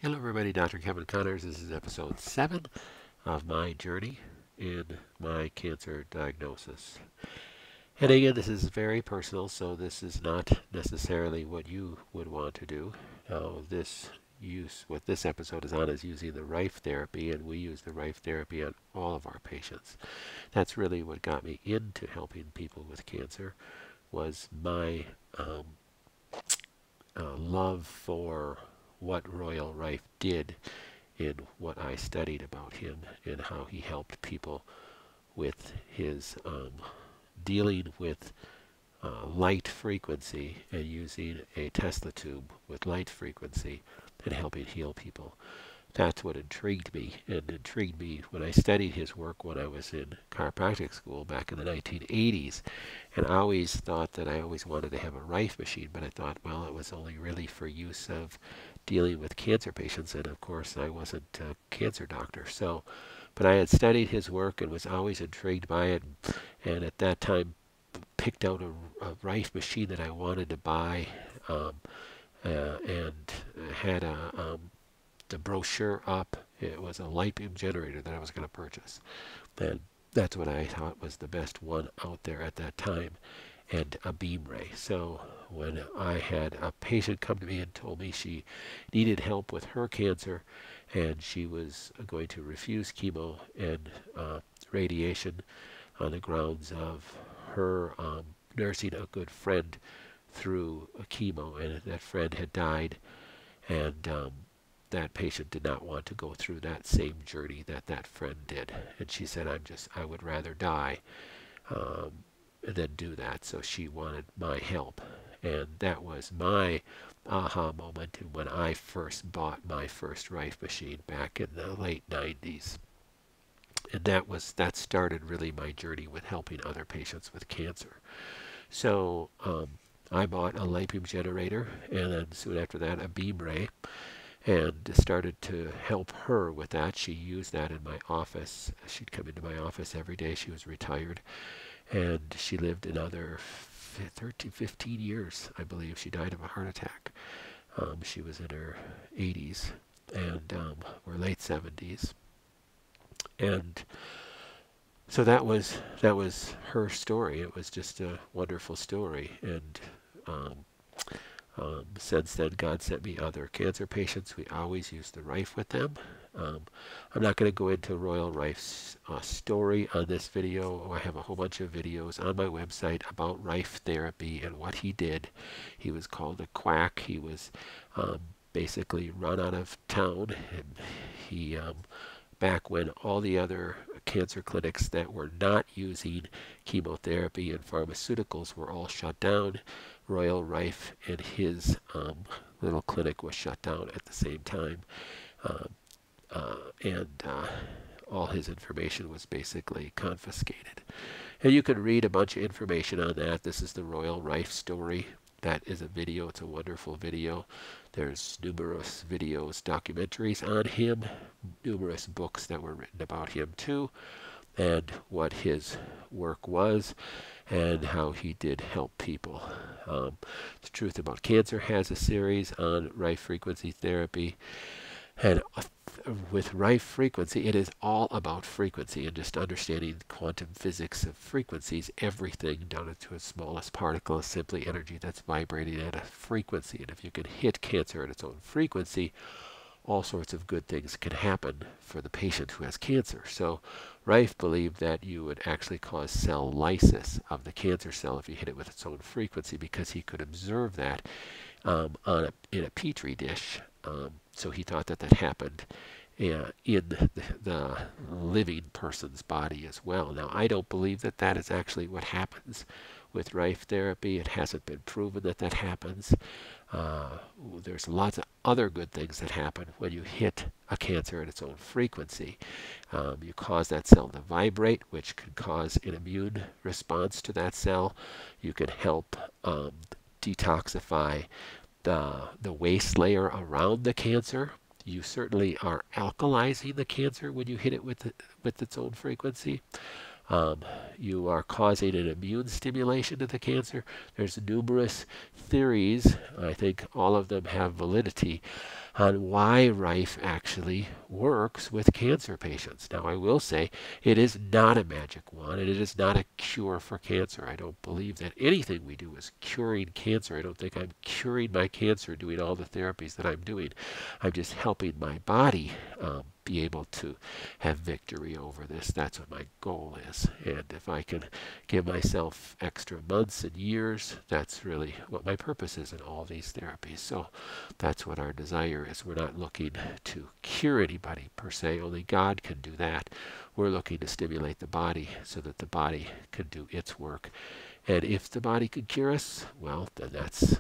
Hello everybody, Dr. Kevin Connors. This is episode 7 of my journey in my cancer diagnosis. And again, this is very personal, so this is not necessarily what you would want to do. What this episode is on is using the Rife therapy, and we use the Rife therapy on all of our patients. That's really what got me into helping people with cancer, was my love for what Royal Rife did in what I studied about him and how he helped people with his dealing with light frequency and using a Tesla tube with light frequency and helping heal people. That's what intrigued me, and intrigued me when I studied his work when I was in chiropractic school back in the 1980s. And I always thought that I always wanted to have a Rife machine, but I thought, well, it was only really for use of dealing with cancer patients, and of course I wasn't a cancer doctor. But I had studied his work and was always intrigued by it, and at that time picked out a Rife machine that I wanted to buy, and had the brochure up. It was a light beam generator that I was going to purchase, and that's what I thought was the best one out there at that time, and a beam ray. So when I had a patient come to me and told me she needed help with her cancer and she was going to refuse chemo and radiation on the grounds of her nursing a good friend through a chemo, and that friend had died, and that patient did not want to go through that same journey that that friend did. And she said, I would rather die than do that. So she wanted my help. And that was my aha moment when I first bought my first Rife machine back in the late 90s. And that started really my journey with helping other patients with cancer. So I bought a light beam generator, and then soon after that a beam ray, and started to help her with that. She used that in my office. She'd come into my office every day. She was retired, and she lived another 13, 15 years, I believe. She died of a heart attack. She was in her 80s and or late 70s, and so that was her story. It was just a wonderful story, and um, since then, God sent me other cancer patients. We always use the Rife with them. I'm not going to go into Royal Rife's story on this video. I have a whole bunch of videos on my website about Rife therapy and what he did. He was called a quack. He was basically run out of town, and he back when all the other cancer clinics that were not using chemotherapy and pharmaceuticals were all shut down, Royal Rife and his little clinic was shut down at the same time. Um, and all his information was basically confiscated. And you can read a bunch of information on that. This is the Royal Rife story. That is a video. It's a wonderful video. There's numerous videos, documentaries on him, numerous books that were written about him too, and what his work was, and how he did help people. The Truth About Cancer has a series on Rife frequency therapy, and with Rife frequency, it is all about frequency and just understanding quantum physics of frequencies. Everything down to its smallest particle is simply energy that's vibrating at a frequency. And if you can hit cancer at its own frequency, all sorts of good things can happen for the patient who has cancer. So Rife believed that you would actually cause cell lysis of the cancer cell if you hit it with its own frequency, because he could observe that in a petri dish. So he thought that happened in the living person's body as well. Now, I don't believe that is actually what happens with Rife therapy. It hasn't been proven that happens. There's lots of other good things that happen when you hit a cancer at its own frequency. You cause that cell to vibrate, which can cause an immune response to that cell. You can help detoxify the waste layer around the cancer. You certainly are alkalizing the cancer when you hit it with its own frequency. You are causing an immune stimulation to the cancer. There's numerous theories. I think all of them have validity on why Rife actually works with cancer patients. Now, I will say it is not a magic wand, and it is not a cure for cancer. I don't believe that anything we do is curing cancer. I don't think I'm curing my cancer doing all the therapies that I'm doing. I'm just helping my body be able to have victory over this. That's what my goal is. And if I can give myself extra months and years, that's really what my purpose is in all these therapies. So that's what our desire is. We're not looking to cure anybody per se. Only God can do that. We're looking to stimulate the body so that the body can do its work. And if the body could cure us, well, then that's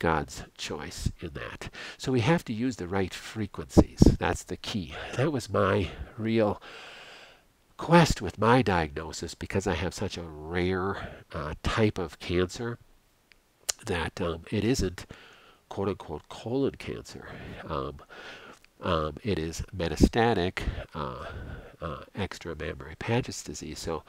God's choice in that. So we have to use the right frequencies. That's the key. That was my real quest with my diagnosis, because I have such a rare type of cancer that it isn't quote-unquote colon cancer. It is metastatic extramammary Paget's disease. So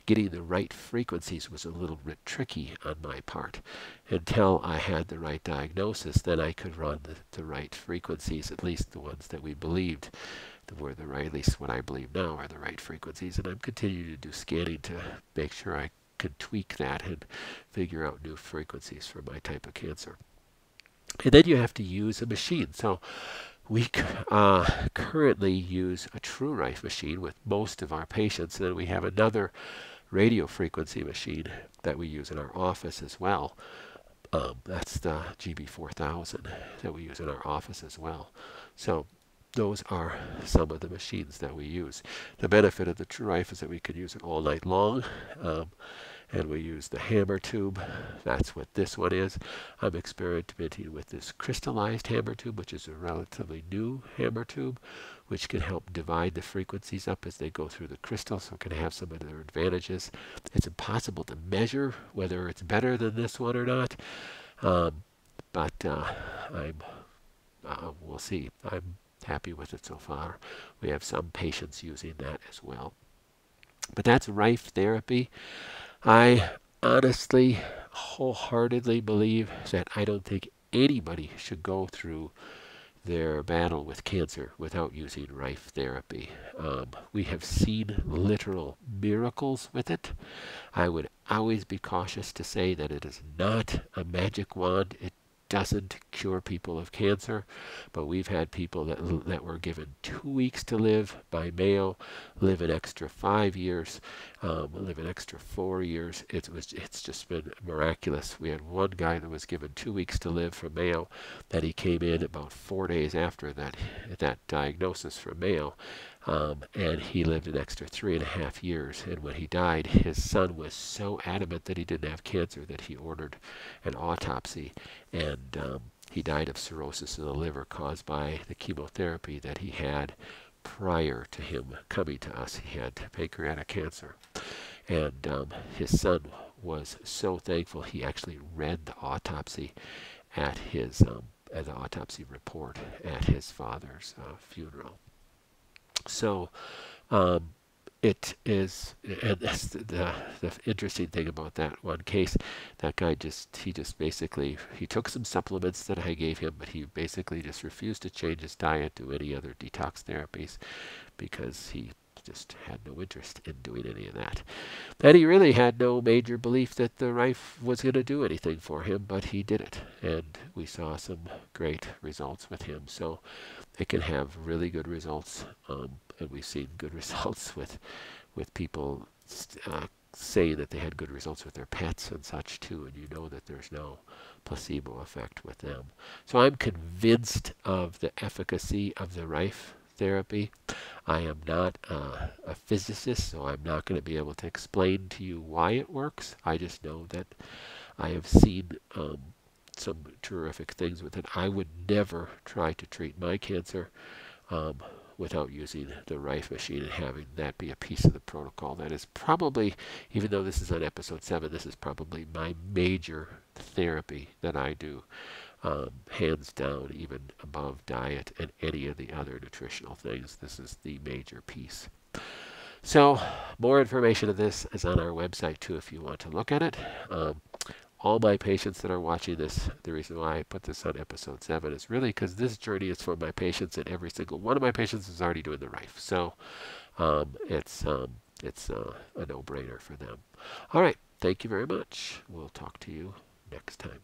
getting the right frequencies was a little bit tricky on my part. Until I had the right diagnosis, then I could run the right frequencies, at least the ones that we believed were the right, at least what I believe now are the right frequencies. And I'm continuing to do scanning to make sure I can tweak that and figure out new frequencies for my type of cancer. And then you have to use a machine. So we currently use a TrueRife machine with most of our patients. And then we have another radio frequency machine that we use in our office as well. That's the GB4000 that we use in our office as well. So those are some of the machines that we use. The benefit of the TrueRife is that we can use it all night long. And we use the hammer tube. That's what this one is. I'm experimenting with this crystallized hammer tube, which is a relatively new hammer tube, which can help divide the frequencies up as they go through the crystal, so it can have some of their advantages. It's impossible to measure whether it's better than this one or not, but we'll see. I'm happy with it so far. We have some patients using that as well. But that's Rife therapy. I honestly, wholeheartedly believe that I don't think anybody should go through their battle with cancer without using Rife therapy. We have seen literal miracles with it. I would always be cautious to say that it is not a magic wand. It doesn't cure people of cancer, but we've had people that were given 2 weeks to live by Mayo, live an extra 5 years, live an extra 4 years. It's just been miraculous. We had one guy that was given 2 weeks to live from Mayo, that he came in about 4 days after that diagnosis from Mayo, and he lived an extra 3.5 years. And when he died, his son was so adamant that he didn't have cancer that he ordered an autopsy, and he died of cirrhosis of the liver caused by the chemotherapy that he had prior to him coming to us. He had pancreatic cancer, and his son was so thankful he actually read the autopsy at his the autopsy report at his father's funeral. So it is, and that's the interesting thing about that one case. That guy he basically took some supplements that I gave him, but he basically just refused to change his diet to any other detox therapies because he just had no interest in doing any of that. And he really had no major belief that the Rife was going to do anything for him, but he did it, and we saw some great results with him. So it can have really good results, and we've seen good results with people saying that they had good results with their pets and such too, and you know that there's no placebo effect with them. So I'm convinced of the efficacy of the Rife therapy. I am not a physicist, so I'm not going to be able to explain to you why it works. I just know that I have seen some terrific things with it. I would never try to treat my cancer without using the Rife machine and having that be a piece of the protocol. That is probably, even though this is on episode 7, this is probably my major therapy that I do. Hands down, even above diet and any of the other nutritional things. This is the major piece. So more information of this is on our website too if you want to look at it. all my patients that are watching this, the reason why I put this on episode 7 is really because this journey is for my patients, and every single one of my patients is already doing the Rife. So it's a no-brainer for them. All right. Thank you very much. We'll talk to you next time.